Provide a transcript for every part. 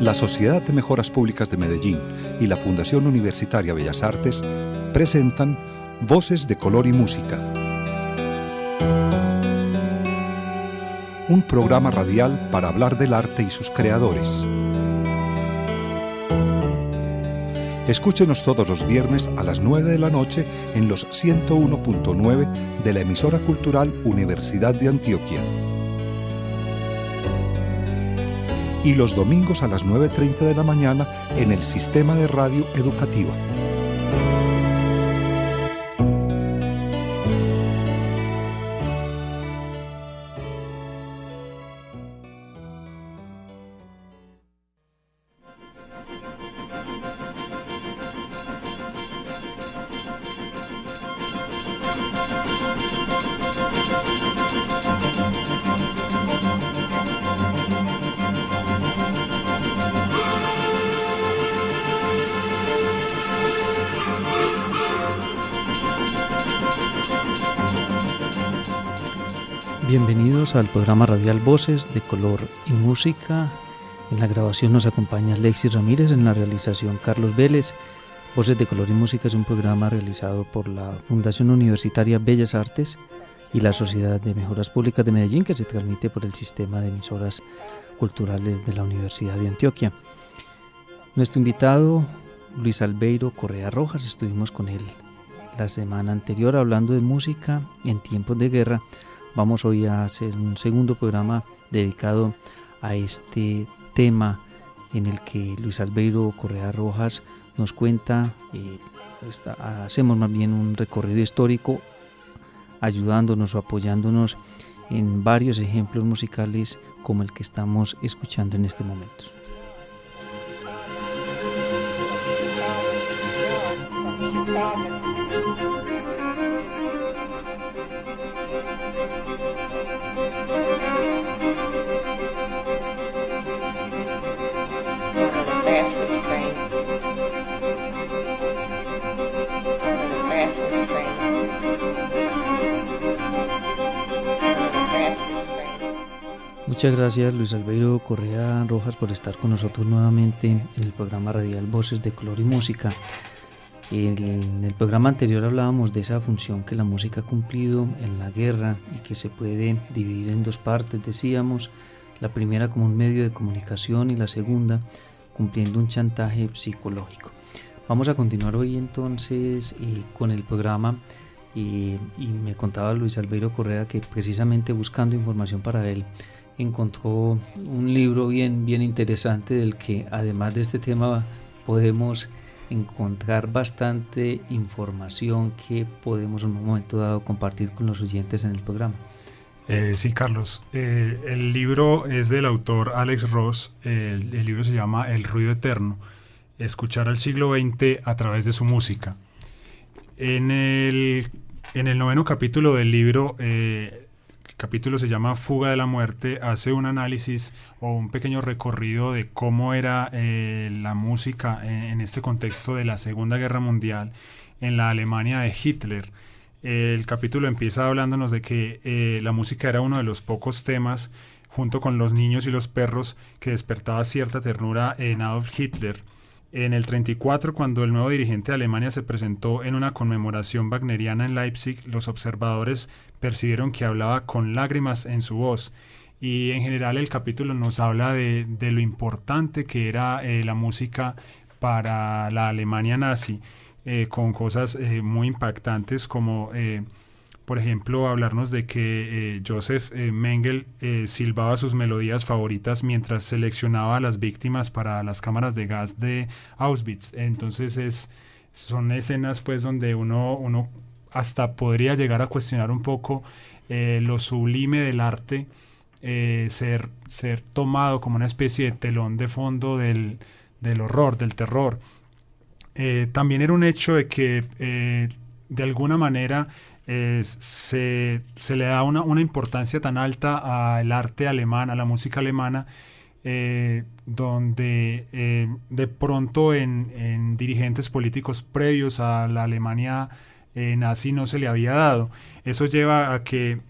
La Sociedad de Mejoras Públicas de Medellín y la Fundación Universitaria Bellas Artes presentan Voces de Color y Música, un programa radial para hablar del arte y sus creadores. Escúchenos todos los viernes a las 9 de la noche en los 101.9 de la emisora cultural Universidad de Antioquia. Y los domingos a las 9:30 de la mañana en el Sistema de Radio Educativa. Bienvenidos al programa radial Voces de Color y Música. En la grabación nos acompaña Alexis Ramírez, en la realización Carlos Vélez. Voces de Color y Música es un programa realizado por la Fundación Universitaria Bellas Artes y la Sociedad de Mejoras Públicas de Medellín, que se transmite por el sistema de emisoras culturales de la Universidad de Antioquia. Nuestro invitado, Luis Albeiro Correa Rojas, estuvimos con él la semana anterior hablando de música en tiempos de guerra. Vamos hoy a hacer un segundo programa dedicado a este tema en el que Luis Albeiro Correa Rojas nos cuenta, hacemos más bien un recorrido histórico ayudándonos o apoyándonos en varios ejemplos musicales como el que estamos escuchando en este momento. Muchas gracias, Luis Albeiro Correa Rojas, por estar con nosotros nuevamente en el programa radial Voces de Color y Música. En el programa anterior hablábamos de esa función que la música ha cumplido en la guerra y que se puede dividir en dos partes, decíamos, la primera como un medio de comunicación y la segunda cumpliendo un chantaje psicológico. Vamos a continuar hoy entonces con el programa y me contaba Luis Albeiro Correa que precisamente buscando información para él encontró un libro bien interesante del que además de este tema podemos encontrar bastante información que podemos en un momento dado compartir con los oyentes en el programa. Sí, Carlos. El libro es del autor Alex Ross. El libro se llama El ruido eterno, escuchar al siglo XX a través de su música. En el 9º capítulo del libro, el capítulo se llama Fuga de la Muerte, hace un análisis o un pequeño recorrido de cómo era la música en este contexto de la Segunda Guerra Mundial en la Alemania de Hitler. El capítulo empieza hablándonos de que la música era uno de los pocos temas, junto con los niños y los perros, que despertaba cierta ternura en Adolf Hitler. En el 34, cuando el nuevo dirigente de Alemania se presentó en una conmemoración wagneriana en Leipzig, los observadores percibieron que hablaba con lágrimas en su voz. Y en general el capítulo nos habla de lo importante que era la música para la Alemania nazi, con cosas muy impactantes como, por ejemplo, hablarnos de que Joseph Mengele silbaba sus melodías favoritas mientras seleccionaba a las víctimas para las cámaras de gas de Auschwitz. Entonces son escenas pues donde uno hasta podría llegar a cuestionar un poco lo sublime del arte, ser tomado como una especie de telón de fondo del horror, del terror. También era un hecho de que de alguna manera se le da una importancia tan alta al arte alemán, a la música alemana, donde de pronto en dirigentes políticos previos a la Alemania nazi no se le había dado. Eso lleva a que,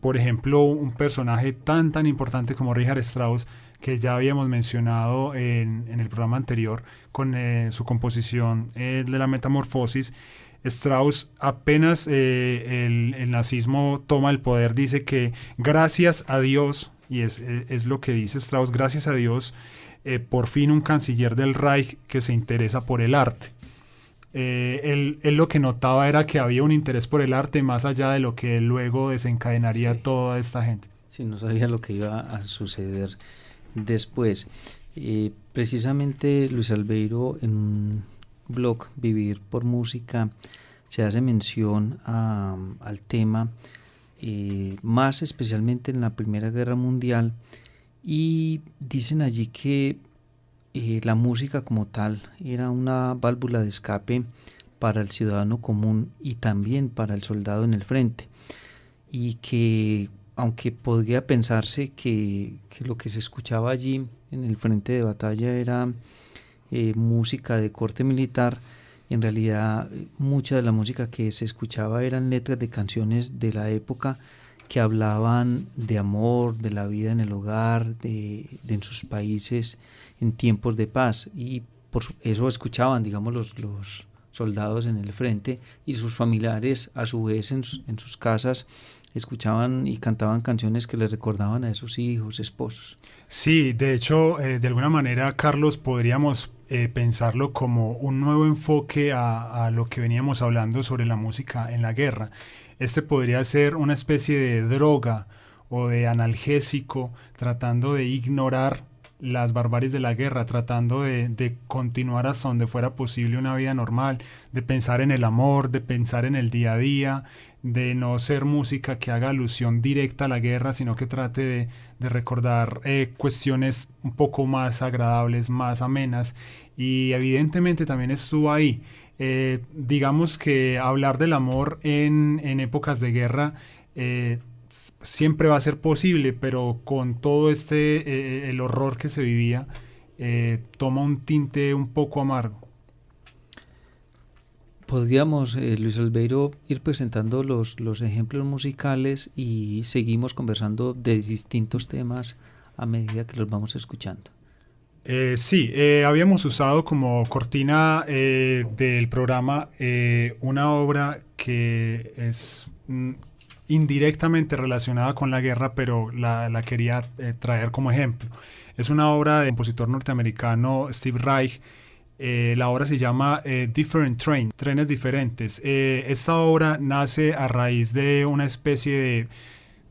por ejemplo, un personaje tan importante como Richard Strauss que ya habíamos mencionado en el programa anterior con su composición de la Metamorfosis. Strauss, apenas el nazismo toma el poder, dice que gracias a Dios, y es lo que dice Strauss, gracias a Dios, por fin un canciller del Reich que se interesa por el arte. Él lo que notaba era que había un interés por el arte más allá de lo que luego desencadenaría toda esta gente. Sí, no sabía lo que iba a suceder después. Precisamente Luis Albeiro, en un blog Vivir por Música, se hace mención al tema, más especialmente en la Primera Guerra Mundial, y dicen allí que la música como tal era una válvula de escape para el ciudadano común y también para el soldado en el frente, y que aunque podría pensarse que lo que se escuchaba allí en el frente de batalla era música de corte militar, en realidad mucha de la música que se escuchaba eran letras de canciones de la época que hablaban de amor, de la vida en el hogar, de en sus países en tiempos de paz, y por eso escuchaban, digamos, los soldados en el frente, y sus familiares a su vez en sus casas escuchaban y cantaban canciones que les recordaban a esos hijos, esposos. Sí, de hecho, de alguna manera, Carlos, podríamos pensarlo como un nuevo enfoque a lo que veníamos hablando sobre la música en la guerra. Este podría ser una especie de droga o de analgésico, tratando de ignorar las barbaries de la guerra, tratando de continuar hasta donde fuera posible una vida normal, de pensar en el amor, de pensar en el día a día, de no ser música que haga alusión directa a la guerra, sino que trate de recordar cuestiones un poco más agradables, más amenas, y evidentemente también estuvo ahí. Digamos que hablar del amor en épocas de guerra siempre va a ser posible, pero con todo el horror que se vivía, toma un tinte un poco amargo. Podríamos, Luis Albeiro, ir presentando los ejemplos musicales y seguimos conversando de distintos temas a medida que los vamos escuchando. Sí, habíamos usado como cortina del programa una obra que es indirectamente relacionada con la guerra, pero la quería traer como ejemplo. Es una obra del compositor norteamericano Steve Reich. La obra se llama Different Train, trenes diferentes. Esta obra nace a raíz de una especie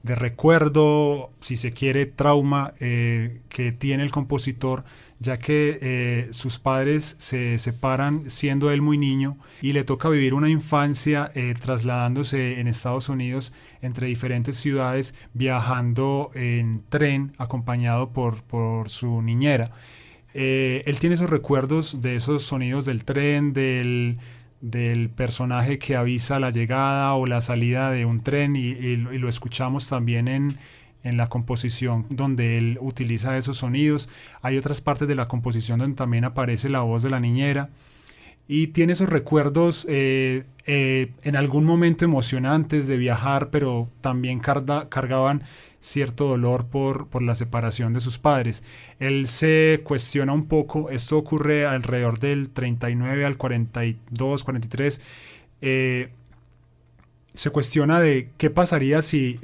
de recuerdo, si se quiere, trauma que tiene el compositor, ya que sus padres se separan siendo él muy niño y le toca vivir una infancia trasladándose en Estados Unidos entre diferentes ciudades, viajando en tren acompañado por su niñera. Él tiene esos recuerdos de esos sonidos del tren, del personaje que avisa la llegada o la salida de un tren, y lo escuchamos también en la composición donde él utiliza esos sonidos. Hay otras partes de la composición donde también aparece la voz de la niñera, y tiene esos recuerdos en algún momento emocionantes de viajar, pero también cargaban cierto dolor por la separación de sus padres. Él se cuestiona un poco, esto ocurre alrededor del 39 al 42, 43, se cuestiona de qué pasaría si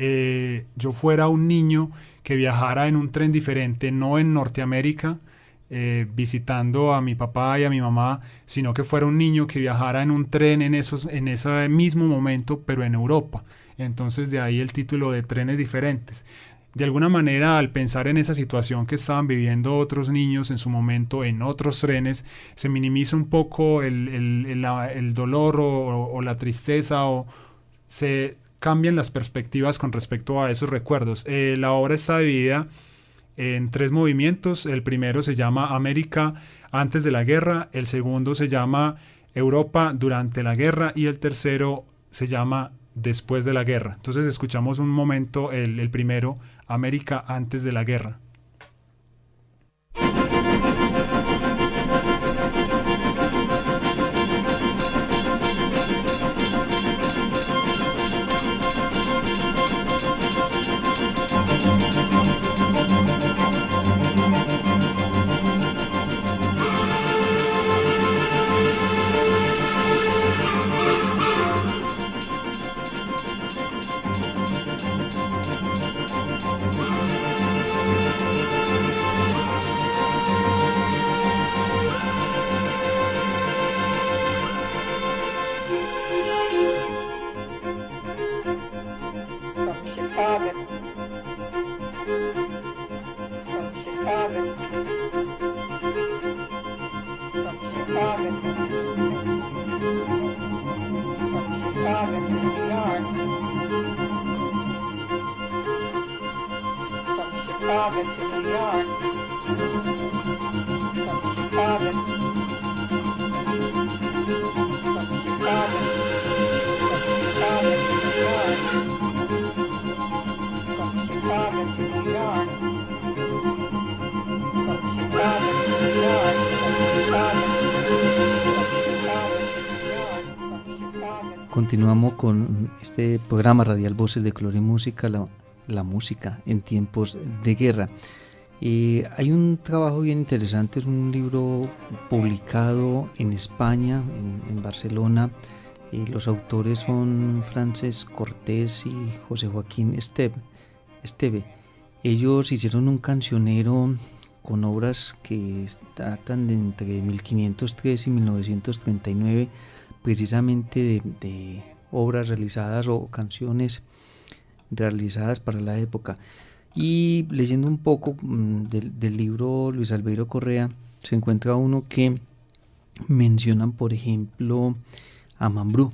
yo fuera un niño que viajara en un tren diferente, no en Norteamérica, visitando a mi papá y a mi mamá, sino que fuera un niño que viajara en un tren en ese mismo momento, pero en Europa. Entonces de ahí el título de Trenes Diferentes. De alguna manera, al pensar en esa situación que estaban viviendo otros niños en su momento en otros trenes, se minimiza un poco el dolor o la tristeza, o se cambian las perspectivas con respecto a esos recuerdos. La obra está dividida en 3 movimientos. El primero se llama América antes de la guerra, el segundo se llama Europa durante la guerra, y el tercero se llama Después de la guerra. Entonces escuchamos un momento el primero, América antes de la guerra. Chicago to New York, from Chicago, from Chicago, from Chicago to New York, from Chicago to New York, from Chicago to New York, from Chicago. Continuamos con este programa radial Voces de Color y Música, la música en tiempos de guerra. Hay un trabajo bien interesante, es un libro publicado en España, en Barcelona. Los autores son Francesc Cortés y José Joaquín Esteve. Ellos hicieron un cancionero con obras que datan de entre 1503 y 1939, precisamente de obras realizadas o canciones realizadas para la época. Y leyendo un poco del libro Luis Albeiro Correa, se encuentra uno que mencionan, por ejemplo, a Mambrú.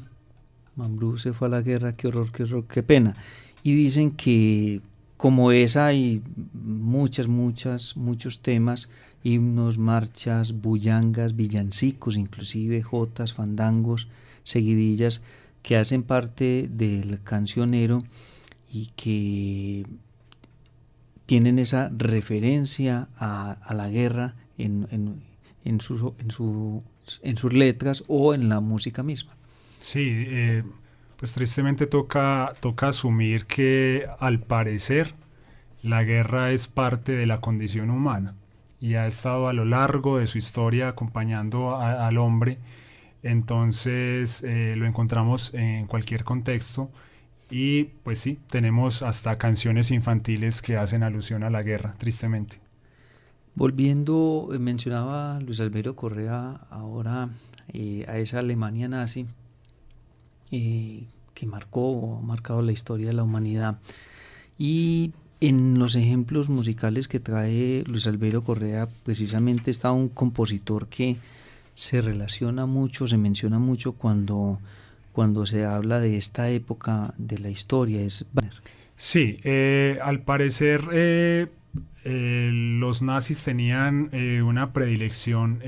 Mambrú se fue a la guerra, qué horror, qué pena. Y dicen que como esa hay muchos temas, himnos, marchas, bullangas, villancicos, inclusive jotas, fandangos, seguidillas, que hacen parte del cancionero y que tienen esa referencia a la guerra en sus letras o en la música misma. Sí, pues tristemente toca asumir que al parecer la guerra es parte de la condición humana y ha estado a lo largo de su historia acompañando al hombre. Entonces lo encontramos en cualquier contexto y pues sí, tenemos hasta canciones infantiles que hacen alusión a la guerra, tristemente. Volviendo, mencionaba Luis Albeiro Correa ahora a esa Alemania nazi que ha marcado la historia de la humanidad, y en los ejemplos musicales que trae Luis Albeiro Correa precisamente está un compositor que se relaciona mucho, se menciona mucho cuando se habla de esta época de la historia, es Wagner. Sí, al parecer los nazis tenían una predilección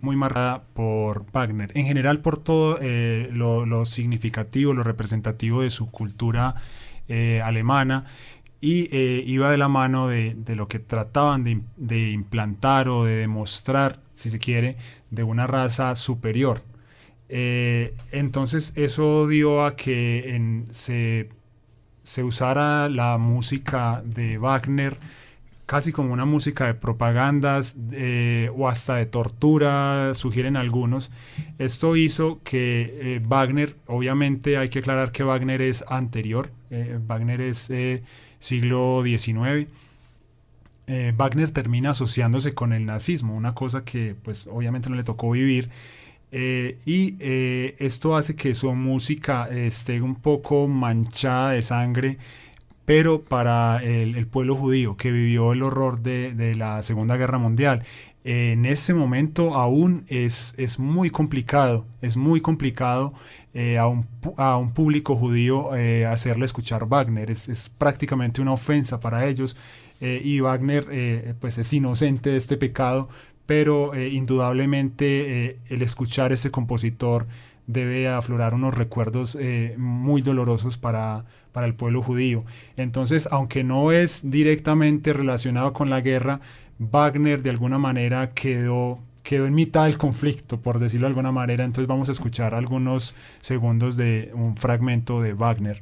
muy marcada por Wagner, en general por todo lo significativo, lo representativo de su cultura alemana, y iba de la mano de lo que trataban de implantar o de demostrar, si se quiere, de una raza superior. Entonces eso dio a que se usara la música de Wagner casi como una música de propagandas o hasta de tortura, sugieren algunos. Esto hizo que Wagner, obviamente hay que aclarar que Wagner es anterior, Wagner es siglo XIX. Wagner termina asociándose con el nazismo, una cosa que pues obviamente no le tocó vivir, y esto hace que su música esté un poco manchada de sangre, pero para el pueblo judío que vivió el horror de la Segunda Guerra Mundial, en este momento aún es muy complicado a un público judío hacerle escuchar Wagner. Es prácticamente una ofensa para ellos, y Wagner pues es inocente de este pecado, pero indudablemente el escuchar a este compositor debe aflorar unos recuerdos muy dolorosos para el pueblo judío. Entonces, aunque no es directamente relacionado con la guerra, Wagner de alguna manera quedó en mitad del conflicto, por decirlo de alguna manera. Entonces vamos a escuchar algunos segundos de un fragmento de Wagner.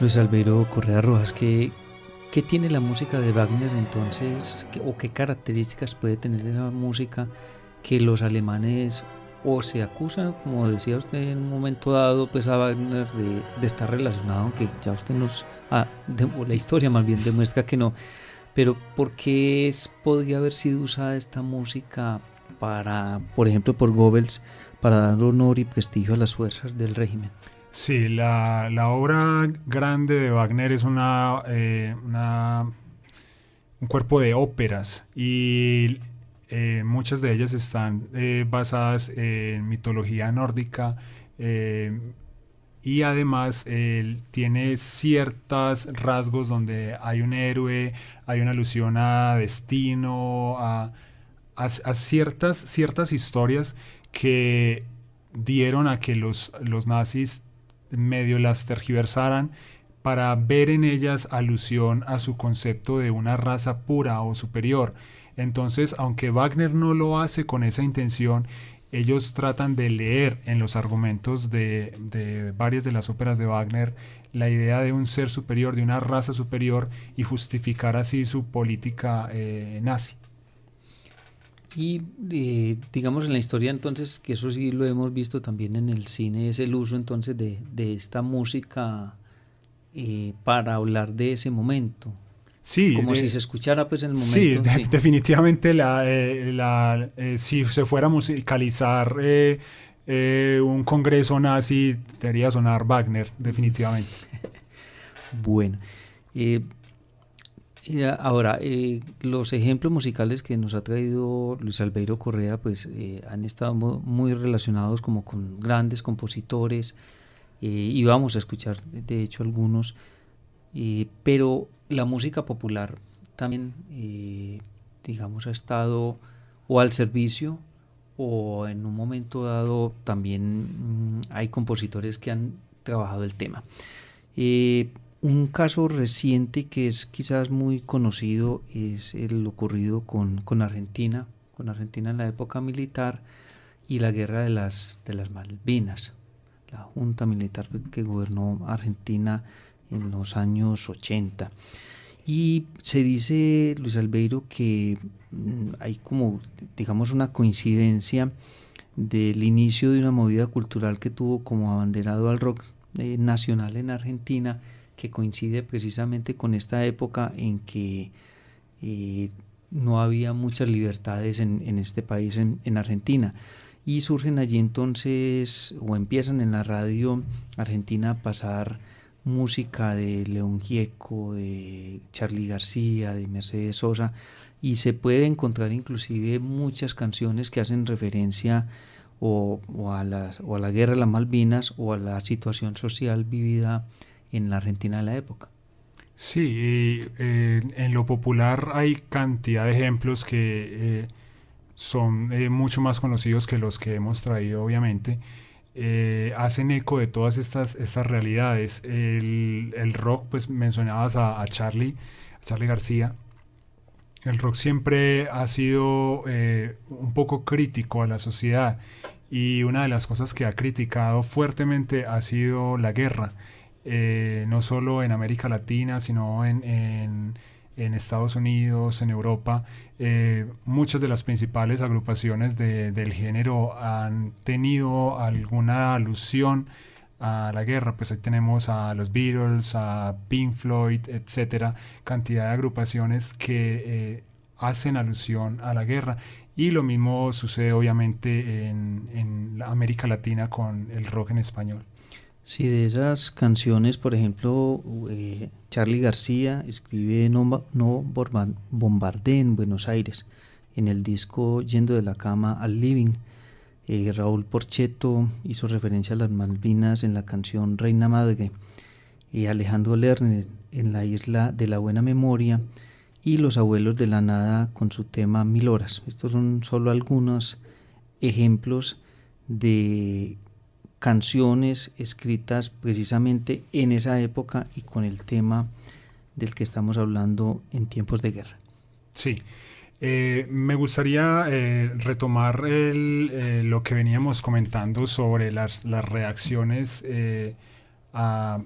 Luis Albeiro Correa Rojas, ¿qué tiene la música de Wagner entonces, o qué características puede tener la música que los alemanes o se acusan, como decía usted en un momento dado, pues a Wagner de estar relacionado, aunque ya usted o la historia más bien demuestra que no, pero ¿por qué podría haber sido usada esta música para, por ejemplo, por Goebbels, para dar honor y prestigio a las fuerzas del régimen? Sí, la obra grande de Wagner es un cuerpo de óperas y muchas de ellas están basadas en mitología nórdica y además tiene ciertos rasgos donde hay un héroe, hay una alusión a destino, a ciertas historias que dieron a que los nazis medio las tergiversaran para ver en ellas alusión a su concepto de una raza pura o superior. Entonces, aunque Wagner no lo hace con esa intención, ellos tratan de leer en los argumentos de varias de las óperas de Wagner la idea de un ser superior, de una raza superior, y justificar así su política nazi. Y digamos en la historia entonces, que eso sí lo hemos visto también en el cine, es el uso entonces de esta música para hablar de ese momento. Sí, como si se escuchara pues en el momento. Sí, definitivamente si se fuera a musicalizar un congreso nazi, debería sonar Wagner, definitivamente. Bueno, ahora, los ejemplos musicales que nos ha traído Luis Albeiro Correa pues han estado muy relacionados como con grandes compositores y vamos a escuchar de hecho algunos, pero la música popular también digamos ha estado o al servicio o en un momento dado también hay compositores que han trabajado el tema. Un caso reciente que es quizás muy conocido es el ocurrido con Argentina en la época militar y la guerra de las Malvinas, la junta militar que gobernó Argentina en los años 80. Y se dice, Luis Albeiro, que hay como, digamos, una coincidencia del inicio de una movida cultural que tuvo como abanderado al rock nacional en Argentina, que coincide precisamente con esta época en que no había muchas libertades en este país, en Argentina. Y surgen allí entonces, o empiezan en la radio argentina a pasar música de León Gieco, de Charly García, de Mercedes Sosa, y se puede encontrar inclusive muchas canciones que hacen referencia o a la guerra de las Malvinas o a la situación social vivida en la Argentina de la época. Sí, en lo popular hay cantidad de ejemplos que son mucho más conocidos que los que hemos traído, obviamente. Hacen eco de todas estas realidades. El rock, pues mencionabas a Charly García. El rock siempre ha sido un poco crítico a la sociedad y una de las cosas que ha criticado fuertemente ha sido la guerra, no solo en América Latina, sino en Estados Unidos, en Europa. Muchas de las principales agrupaciones del género han tenido alguna alusión a la guerra. Pues ahí tenemos a los Beatles, a Pink Floyd, etcétera, cantidad de agrupaciones que hacen alusión a la guerra, y lo mismo sucede obviamente en América Latina con el rock en español. Sí, de esas canciones, por ejemplo, Charly García escribe No bombardeen en Buenos Aires, en el disco Yendo de la cama al living. Raúl Porchetto hizo referencia a las Malvinas en la canción Reina Madre, Alejandro Lerner en La Isla de la Buena Memoria, y Los Abuelos de la Nada con su tema 1000 horas. Estos son solo algunos ejemplos de canciones escritas precisamente en esa época y con el tema del que estamos hablando en tiempos de guerra. Sí, me gustaría retomar lo que veníamos comentando sobre las reacciones a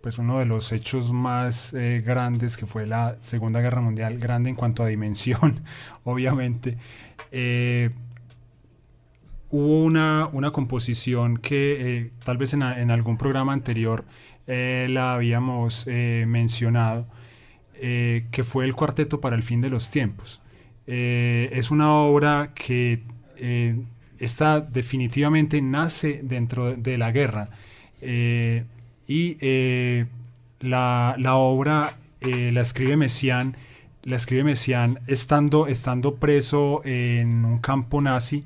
pues uno de los hechos más grandes, que fue la Segunda Guerra Mundial, grande en cuanto a dimensión, obviamente. Hubo una composición que tal vez en algún programa anterior la habíamos mencionado, que fue el Cuarteto para el Fin de los Tiempos. Es una obra que esta definitivamente nace dentro de la guerra, y la obra la escribe Messiaen estando preso en un campo nazi.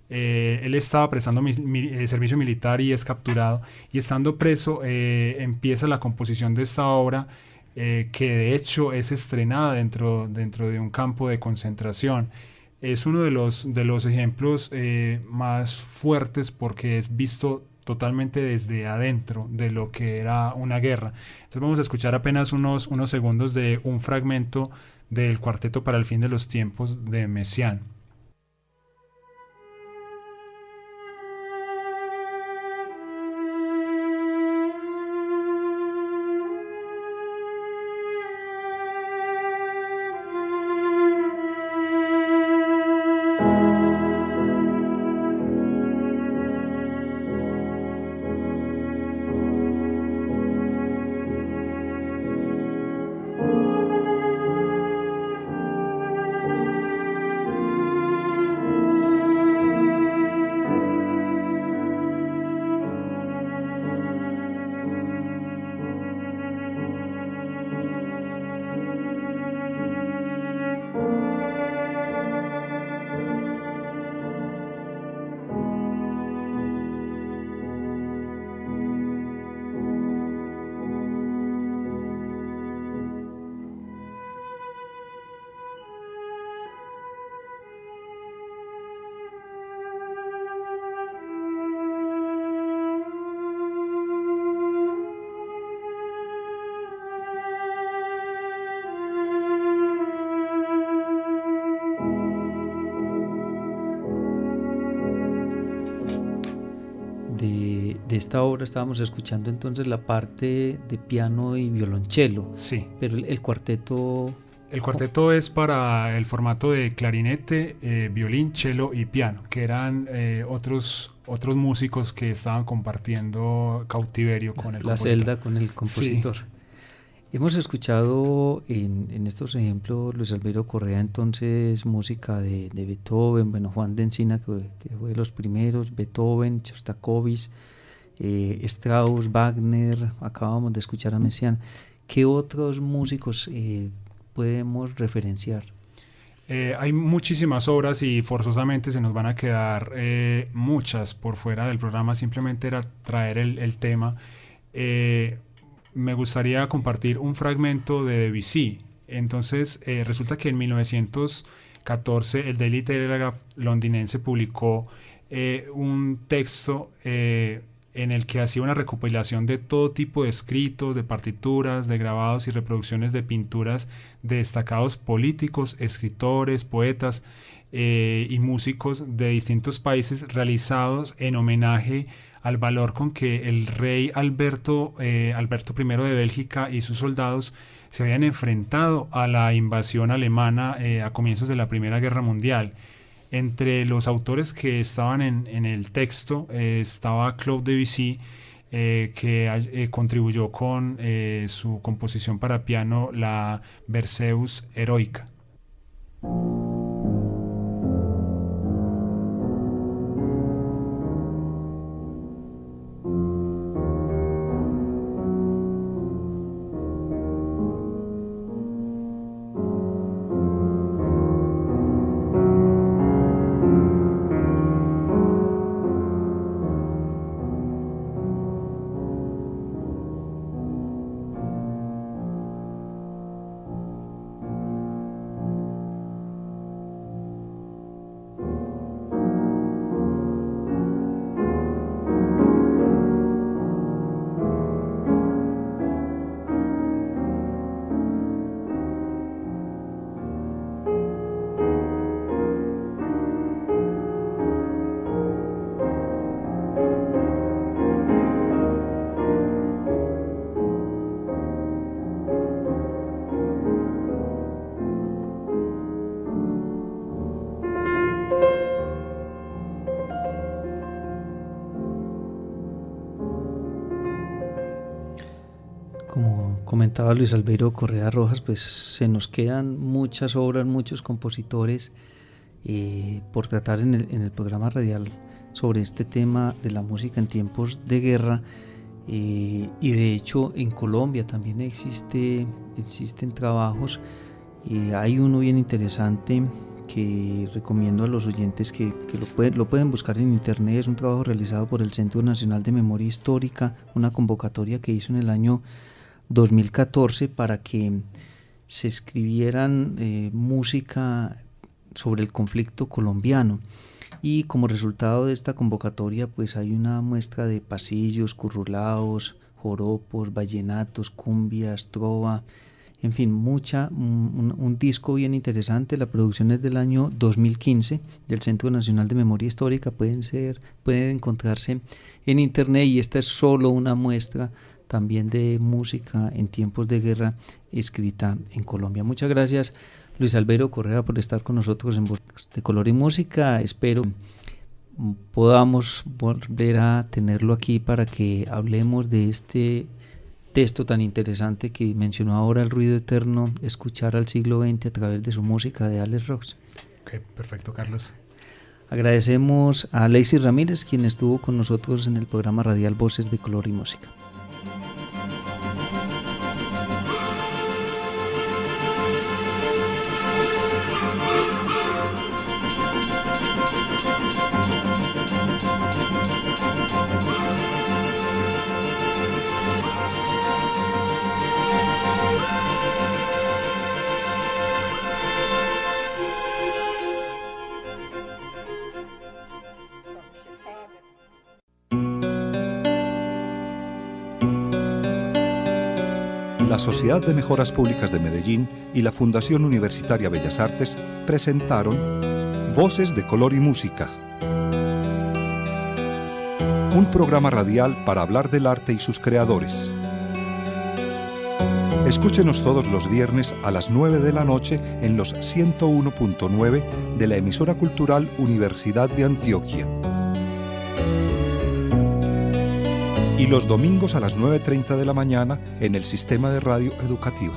Él estaba prestando servicio militar y es capturado, y estando preso empieza la composición de esta obra, que de hecho es estrenada dentro de un campo de concentración. Es uno de los ejemplos más fuertes, porque es visto totalmente desde adentro de lo que era una guerra. Entonces vamos a escuchar apenas unos segundos de un fragmento del Cuarteto para el Fin de los Tiempos de Messiaen. De esta obra estábamos escuchando entonces la parte de piano y violonchelo. Sí. Pero el cuarteto... El cuarteto es para el formato de clarinete, violín, cello y piano, que eran otros músicos que estaban compartiendo cautiverio con el la compositor. celda con el compositor. Sí. Hemos escuchado en estos ejemplos, Luis Albeiro Correa, entonces música de Beethoven, bueno, Juan de Encina, que fue de los primeros, Beethoven, Shostakovich, Strauss, Wagner, acabamos de escuchar a Messiaen. ¿Qué otros músicos podemos referenciar? Hay muchísimas obras y forzosamente se nos van a quedar muchas por fuera del programa. Simplemente era traer el tema. Me gustaría compartir un fragmento de Debussy. Entonces resulta que en 1914 el Daily Telegraph londinense publicó un texto en el que hacía una recopilación de todo tipo de escritos, de partituras, de grabados y reproducciones de pinturas de destacados políticos, escritores, poetas y músicos de distintos países, realizados en homenaje al valor con que el rey Alberto I de Bélgica y sus soldados se habían enfrentado a la invasión alemana a comienzos de la Primera Guerra Mundial. Entre los autores que estaban en el texto estaba Claude Debussy, que contribuyó con su composición para piano, la Berceuse Heroica. comentaba Luis Albeiro Correa Rojas, pues se nos quedan muchas obras, muchos compositores por tratar en el programa radial sobre este tema de la música en tiempos de guerra, y de hecho en Colombia también existen trabajos. Hay uno bien interesante que recomiendo a los oyentes que lo pueden buscar en internet. Es un trabajo realizado por el Centro Nacional de Memoria Histórica, una convocatoria que hizo en el año 2014 para que se escribieran música sobre el conflicto colombiano, y como resultado de esta convocatoria pues hay una muestra de pasillos, currulaos, joropos, vallenatos, cumbias, trova, en fin, un disco bien interesante. La producción es del año 2015 del Centro Nacional de Memoria Histórica, pueden encontrarse en internet, y esta es solo una muestra también de música en tiempos de guerra escrita en Colombia. Muchas gracias, Luis Albeiro Correa, por estar con nosotros en Voces de Color y Música. Espero podamos volver a tenerlo aquí para que hablemos de este texto tan interesante que mencionó ahora, El ruido eterno, escuchar al siglo XX a través de su música, de Alex Ross. Ok, perfecto, Carlos. Agradecemos a Alexis Ramírez, quien estuvo con nosotros en el programa radial Voces de Color y Música. La Sociedad de Mejoras Públicas de Medellín y la Fundación Universitaria Bellas Artes presentaron Voces de Color y Música, un programa radial para hablar del arte y sus creadores. Escúchenos todos los viernes a las 9 de la noche en los 101.9 de la emisora cultural Universidad de Antioquia. Y los domingos a las 9:30 de la mañana en el Sistema de Radio Educativa.